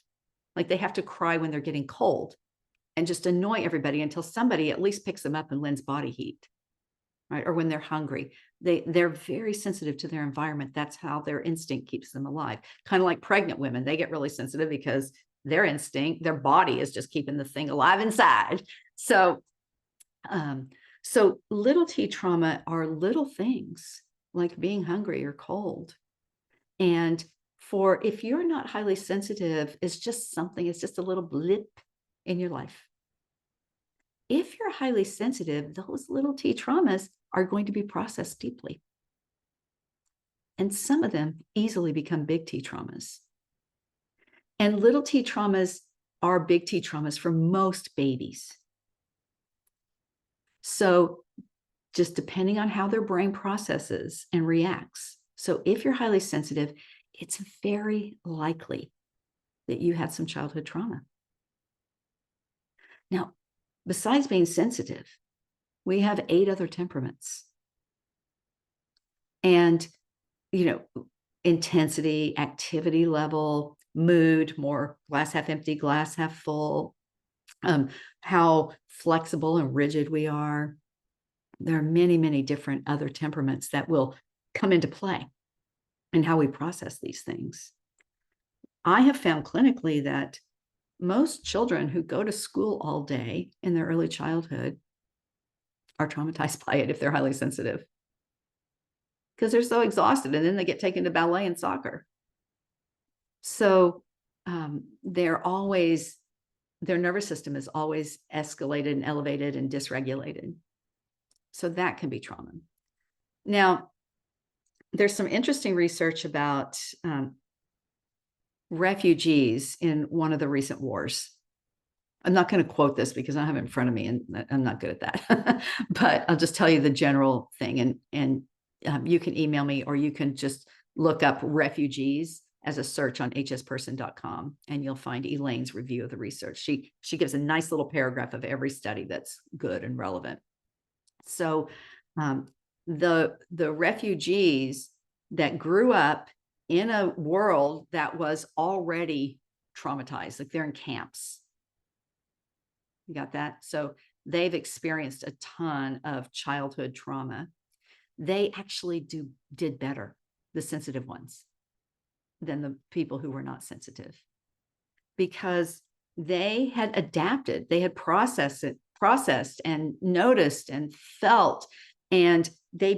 S1: Like they have to cry when they're getting cold and just annoy everybody until somebody at least picks them up and lends body heat, right? Or when they're hungry, they're very sensitive to their environment. That's how their instinct keeps them alive. Kind of like pregnant women, they get really sensitive because their instinct, their body is just keeping the thing alive inside. So, so little T trauma are little things like being hungry or cold. And if you're not highly sensitive, it's just something, it's just a little blip in your life. If you're highly sensitive, those little T traumas are going to be processed deeply. And some of them easily become big T traumas. And little T traumas are big T traumas for most babies. So just depending on how their brain processes and reacts. So if you're highly sensitive, it's very likely that you had some childhood trauma. Now, besides being sensitive, we have 8 other temperaments. And, intensity, activity level, mood, more glass half empty, glass half full, how flexible and rigid we are. There are many, many different other temperaments that will come into play in how we process these things. I have found clinically that most children who go to school all day in their early childhood are traumatized by it if they're highly sensitive, because they're so exhausted, and then they get taken to ballet and soccer. So their nervous system is always escalated and elevated and dysregulated. So that can be trauma. Now, there's some interesting research about refugees in one of the recent wars. I'm not going to quote this because I have it in front of me, and I'm not good at that. But I'll just tell you the general thing, and you can email me, or you can just look up refugees as a search on hsperson.com, and you'll find Elaine's review of the research. She gives a nice little paragraph of every study that's good and relevant. So the refugees that grew up in a world that was already traumatized, like they're in camps. You got that? So they've experienced a ton of childhood trauma. They actually did better, the sensitive ones, than the people who were not sensitive, because they had adapted, they had processed and noticed and felt, and they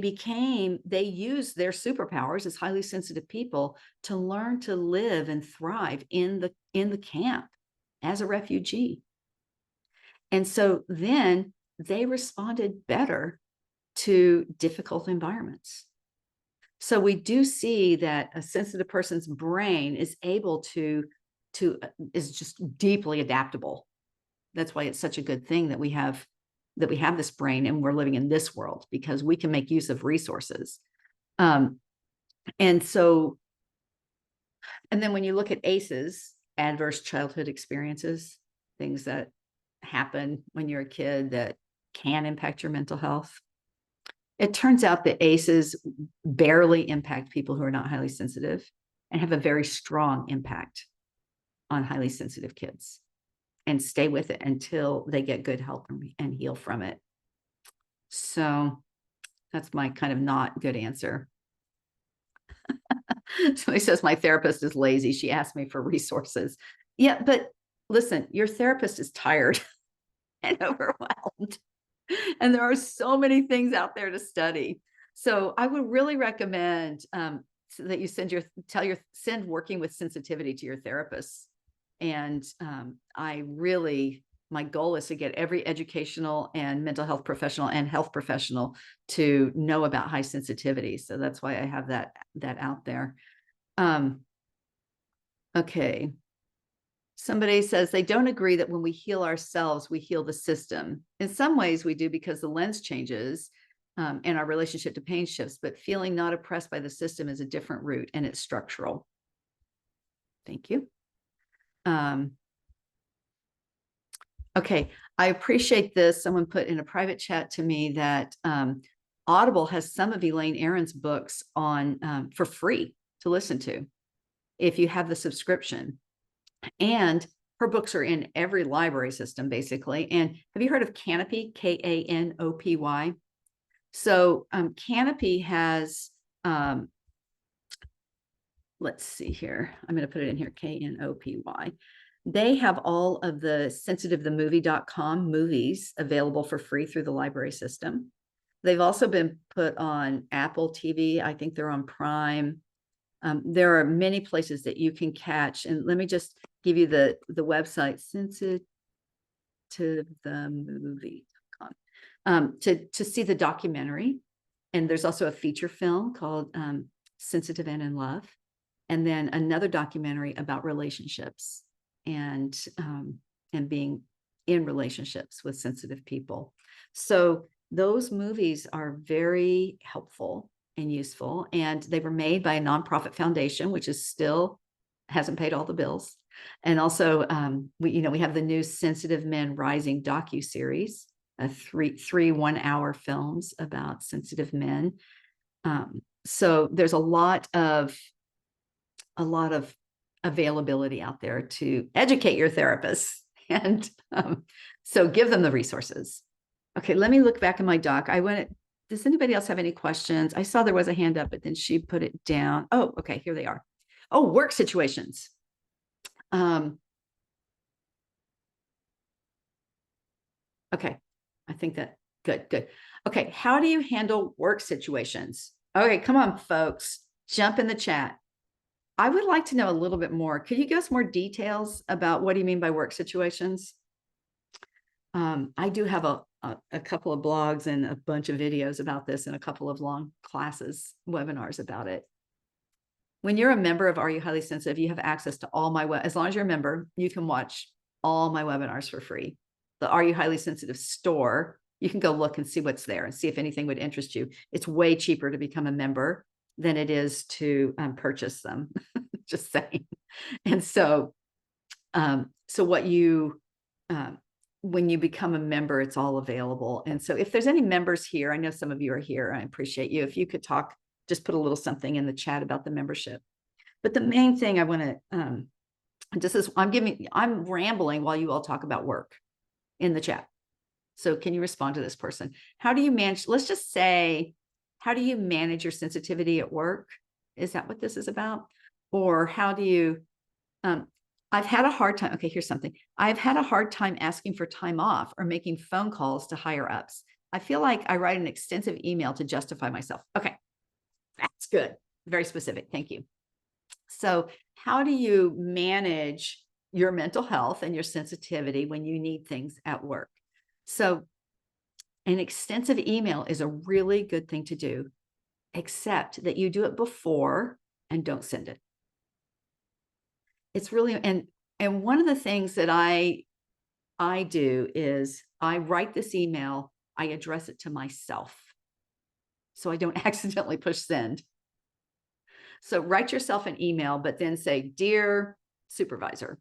S1: used their superpowers as highly sensitive people to learn to live and thrive in the camp as a refugee. And so then they responded better to difficult environments. So we do see that a sensitive person's brain is able is just deeply adaptable. That's why it's such a good thing that we have that we have this brain and we're living in this world because we can make use of resources. And so, and then when you look at ACEs, adverse childhood experiences, things that happen when you're a kid that can impact your mental health. It turns out that ACEs barely impact people who are not highly sensitive and have a very strong impact on highly sensitive kids and stay with it until they get good help and heal from it. So that's my kind of not good answer. Somebody says my therapist is lazy. She asked me for resources. Yeah, but listen, your therapist is tired and overwhelmed. And there are so many things out there to study. So I would really recommend so that you send working with sensitivity to your therapist. And my goal is to get every educational and mental health professional and health professional to know about high sensitivity. So that's why I have that out there. Okay. Somebody says they don't agree that when we heal ourselves, we heal the system. In some ways we do because the lens changes and our relationship to pain shifts, but feeling not oppressed by the system is a different route and it's structural. Thank you. Okay, I appreciate this. Someone put in a private chat to me that Audible has some of Elaine Aron's books on for free to listen to if you have the subscription. And her books are in every library system, basically. And have you heard of Canopy, Kanopy? So Canopy has, let's see here. I'm going to put it in here, Knopy. They have all of the sensitivethemovie.com movies available for free through the library system. They've also been put on Apple TV. I think they're on Prime. There are many places that you can catch. And let me just give you the website, sensitivethemovie.com, to see the documentary. And there's also a feature film called Sensitive and in Love. And then another documentary about relationships and being in relationships with sensitive people. So those movies are very helpful and useful. And they were made by a nonprofit foundation, which is still hasn't paid all the bills. And also, we have the new Sensitive Men Rising docuseries, three 1-hour films about sensitive men. So there's a lot of availability out there to educate your therapists. And so give them the resources. Okay, let me look back in my doc. Does anybody else have any questions? I saw there was a hand up, but then she put it down. Oh, okay, here they are. Oh, work situations. Okay, I think that good. Okay, how do you handle work situations? Okay, come on, folks, jump in the chat. I would like to know a little bit more. Could you give us more details about what do you mean by work situations? I do have a couple of blogs and a bunch of videos about this and a couple of long classes, webinars about it. When you're a member of Are You Highly Sensitive, you have access to all my, as long as you're a member, you can watch all my webinars for free. The Are You Highly Sensitive store, you can go look and see what's there and see if anything would interest you. It's way cheaper to become a member than it is to purchase them, just saying. And so, when you become a member, it's all available. And so if there's any members here, I know some of you are here, I appreciate you. If you could talk, just put a little something in the chat about the membership. But the main thing I want to, I'm rambling while you all talk about work in the chat. So can you respond to this person? How do you manage, let's just say, how do you manage your sensitivity at work? Is that what this is about? Or how do you, I've had a hard time. Okay, here's something. I've had a hard time asking for time off or making phone calls to higher ups. I feel like I write an extensive email to justify myself. Okay, that's good. Very specific. Thank you. So how do you manage your mental health and your sensitivity when you need things at work? So an extensive email is a really good thing to do, except that you do it before and don't send it. It's really, and one of the things that I do is I write this email, I address it to myself so I don't accidentally push send. So write yourself an email, but then say, dear supervisor,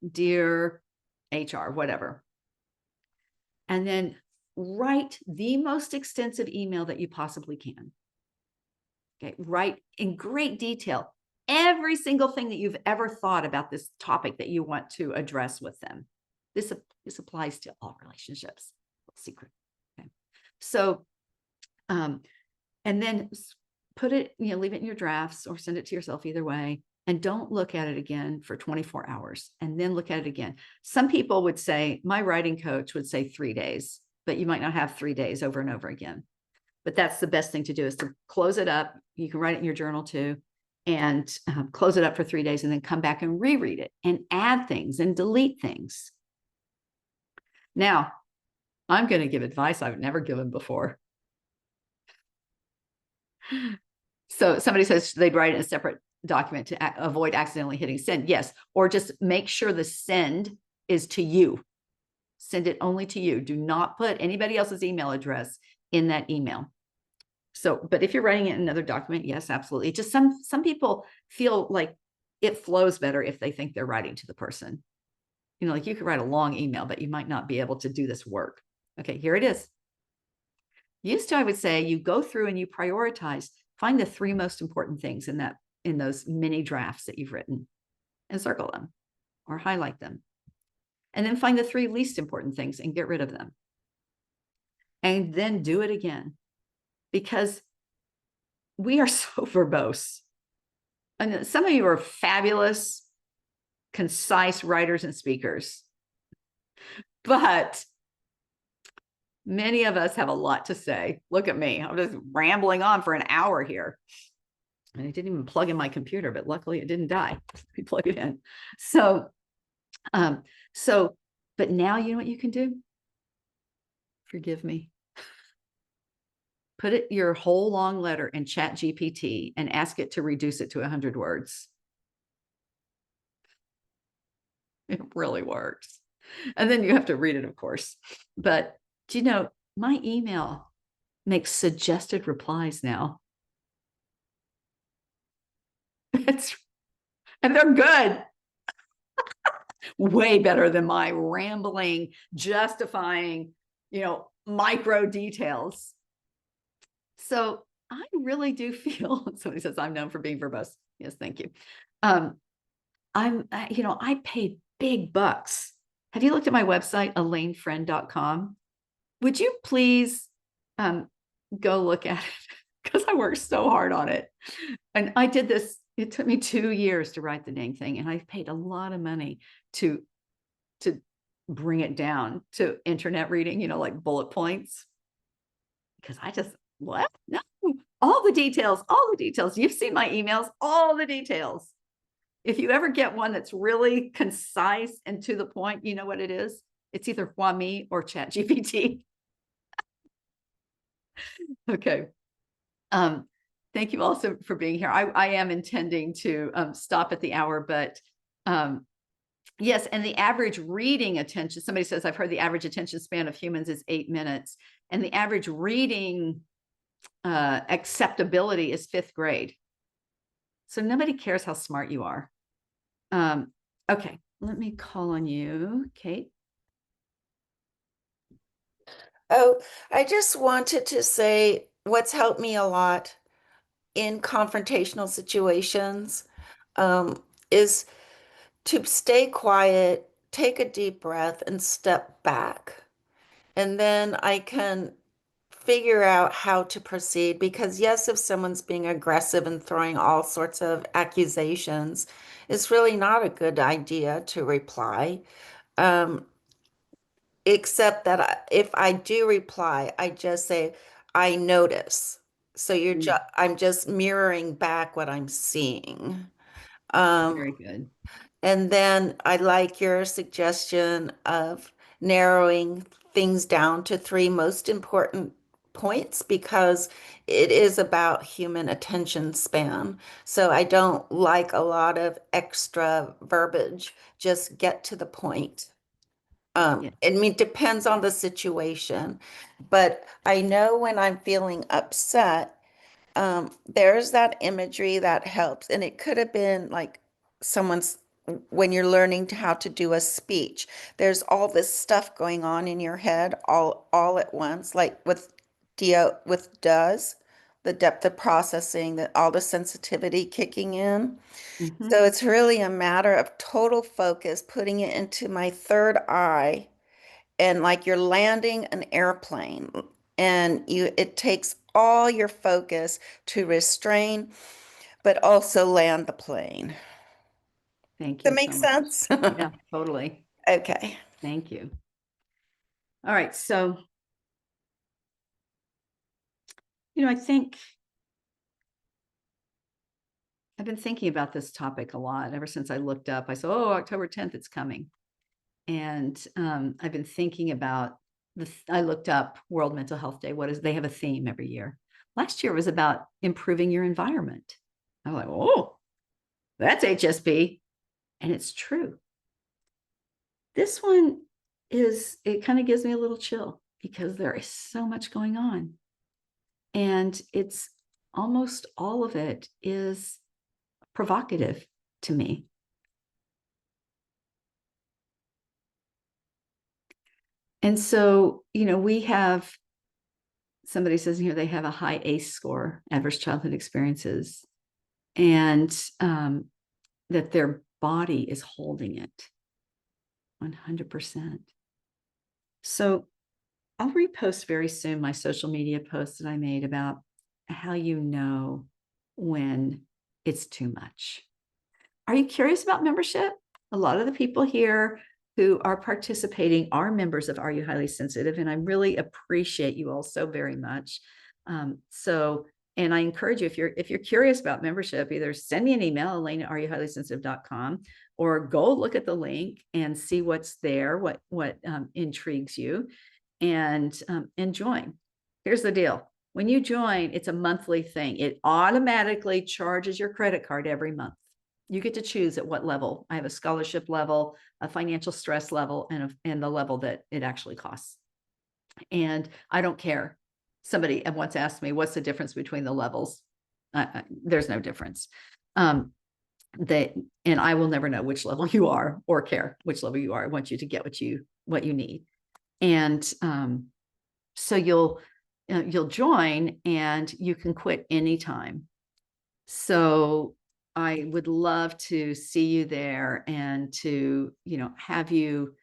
S1: dear HR, whatever. And then write the most extensive email that you possibly can. Okay, write in great detail every single thing that you've ever thought about this topic that you want to address with them. This applies to all relationships. Secret. Okay. So, and then put it, leave it in your drafts or send it to yourself either way. And don't look at it again for 24 hours and then look at it again. Some people would say, my writing coach would say 3 days, but you might not have 3 days over and over again. But that's the best thing to do, is to close it up. You can write it in your journal too, and close it up for 3 days and then come back and reread it and add things and delete things. Now, I'm going to give advice I've never given before. So somebody says they'd write it in a separate document to avoid accidentally hitting send. Yes. Or just make sure the send is to you. Send it only to you. Do not put anybody else's email address in that email. So, but if you're writing it in another document, yes, absolutely. Just some people feel like it flows better if they think they're writing to the person. Like you could write a long email, but you might not be able to do this work. Okay, here it is. Used to, I would say you go through and you prioritize, find the 3 most important things in those mini drafts that you've written and circle them or highlight them. And then find the 3 least important things and get rid of them. And then do it again, because we are so verbose. And some of you are fabulous, concise writers and speakers, but many of us have a lot to say. Look at me. I'm just rambling on for an hour here. And I didn't even plug in my computer, but luckily it didn't die. We plug it in. So, but now you know what you can do? Forgive me. Put your whole long letter in Chat GPT and ask it to reduce it to 100 words. It really works. And then you have to read it, of course. But do you know, my email makes suggested replies now. And they're good. Way better than my rambling, justifying, micro details. So I really do feel, somebody says I'm known for being verbose. Yes, thank you. I paid big bucks. Have you looked at my website, ElaineFriend.com? Would you please go look at it? Because I worked so hard on it. And I did this, it took me 2 years to write the dang thing. And I paid a lot of money to bring it down to internet reading, like bullet points. Because what? No, all the details. You've seen my emails, all the details. If you ever get one that's really concise and to the point, you know what it is? It's either Huami or ChatGPT. Okay. Thank you also for being here. I am intending to stop at the hour, but yes, and the average reading attention, somebody says, I've heard the average attention span of humans is 8 minutes, and the average reading acceptability is 5th grade. So nobody cares how smart you are. Okay, let me call on you, Kate.
S3: Oh, I just wanted to say what's helped me a lot in confrontational situations is to stay quiet, take a deep breath, and step back. And then I can figure out how to proceed. Because, yes, if someone's being aggressive and throwing all sorts of accusations, it's really not a good idea to reply. Except that if I do reply, I just say, I notice. So I'm just mirroring back what I'm seeing.
S1: Very good.
S3: And then I like your suggestion of narrowing things down to 3 most important points, because it is about human attention span. So I don't like a lot of extra verbiage. Just get to the point.
S1: Yeah.
S3: I mean, depends on the situation, but I know when I'm feeling upset, there's that imagery that helps. And it could have been like someone's, when you're learning how to do a speech, there's all this stuff going on in your head all at once, like with does, the depth of processing, that all the sensitivity kicking in.
S1: Mhm.
S3: So it's really a matter of total focus, putting it into my third eye, and like you're landing an airplane, and it takes all your focus to restrain but also land the plane.
S1: Thank
S3: That
S1: you so
S3: makes
S1: much.
S3: sense.
S1: Yeah, totally.
S3: Okay.
S1: Thank you. All right. So, I think I've been thinking about this topic a lot ever since I looked up. I said, oh, October 10th, it's coming. And I've been thinking about I looked up World Mental Health Day. They have a theme every year. Last year was about improving your environment. I'm like, oh, that's HSP. And it's true. This one it kind of gives me a little chill because there is so much going on. And it's almost all of it is provocative to me. And so, we have somebody says here they have a high ACE score, adverse childhood experiences, and that their body is holding it 100%. So I'll repost very soon my social media post that I made about how you know when it's too much. Are you curious about membership? A lot of the people here who are participating are members of Are You Highly Sensitive? And I really appreciate you all so very much. And I encourage you, if you're curious about membership, either send me an email, Elaine at areyouhighlysensitive.com, or go look at the link and see what's there, what intrigues you, and join. Here's the deal. When you join, it's a monthly thing. It automatically charges your credit card every month. You get to choose at what level. I have a scholarship level, a financial stress level, and the level that it actually costs. And I don't care. Somebody once asked me, what's the difference between the levels? There's no difference. And I will never know which level you are or care which level you are. I want you to get what you need. And so you'll join and you can quit anytime. So I would love to see you there and to, have you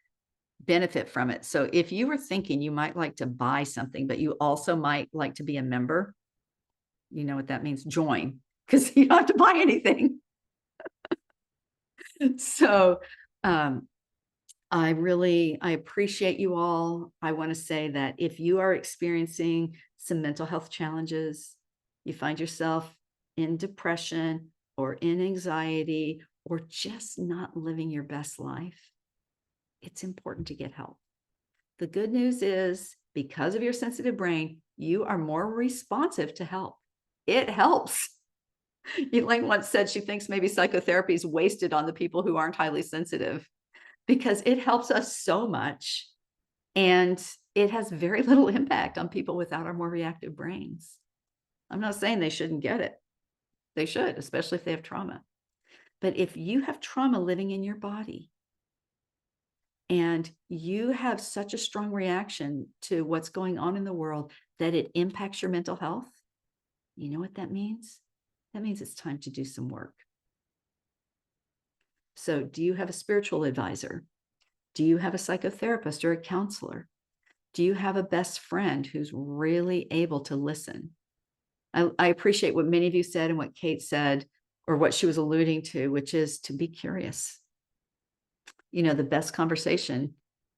S1: benefit from it. So if you were thinking you might like to buy something, but you also might like to be a member, you know what that means? Join, because you don't have to buy anything. So I appreciate you all. I want to say that if you are experiencing some mental health challenges, you find yourself in depression or in anxiety or just not living your best life, it's important to get help. The good news is, because of your sensitive brain, you are more responsive to help. It helps. Elaine once said she thinks maybe psychotherapy is wasted on the people who aren't highly sensitive, because it helps us so much and it has very little impact on people without our more reactive brains. I'm not saying they shouldn't get it. They should, especially if they have trauma. But if you have trauma living in your body and you have such a strong reaction to what's going on in the world that it impacts your mental health, you know what that means? That means it's time to do some work. So, do you have a spiritual advisor? Do you have a psychotherapist or a counselor? Do you have a best friend who's really able to listen? I appreciate what many of you said and what Kate said, or what she was alluding to, which is to be curious. The best conversation,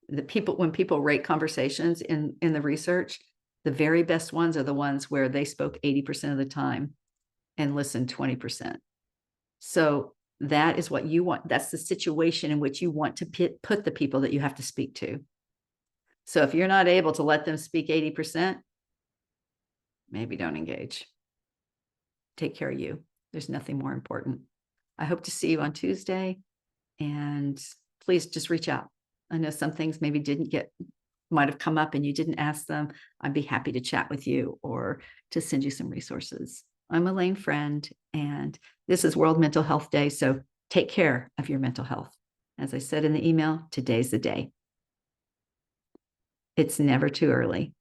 S1: when people rate conversations in the research, the very best ones are the ones where they spoke 80% of the time and listened 20%. So that is what you want. That's the situation in which you want to put the people that you have to speak to. So if you're not able to let them speak 80%, maybe don't engage. Take care of you. There's nothing more important. I hope to see you on Tuesday, and please just reach out. I know some things maybe might have come up and you didn't ask them, I'd be happy to chat with you or to send you some resources. I'm Elaine Friend, and this is World Mental Health Day. So take care of your mental health. As I said in the email, today's the day. It's never too early.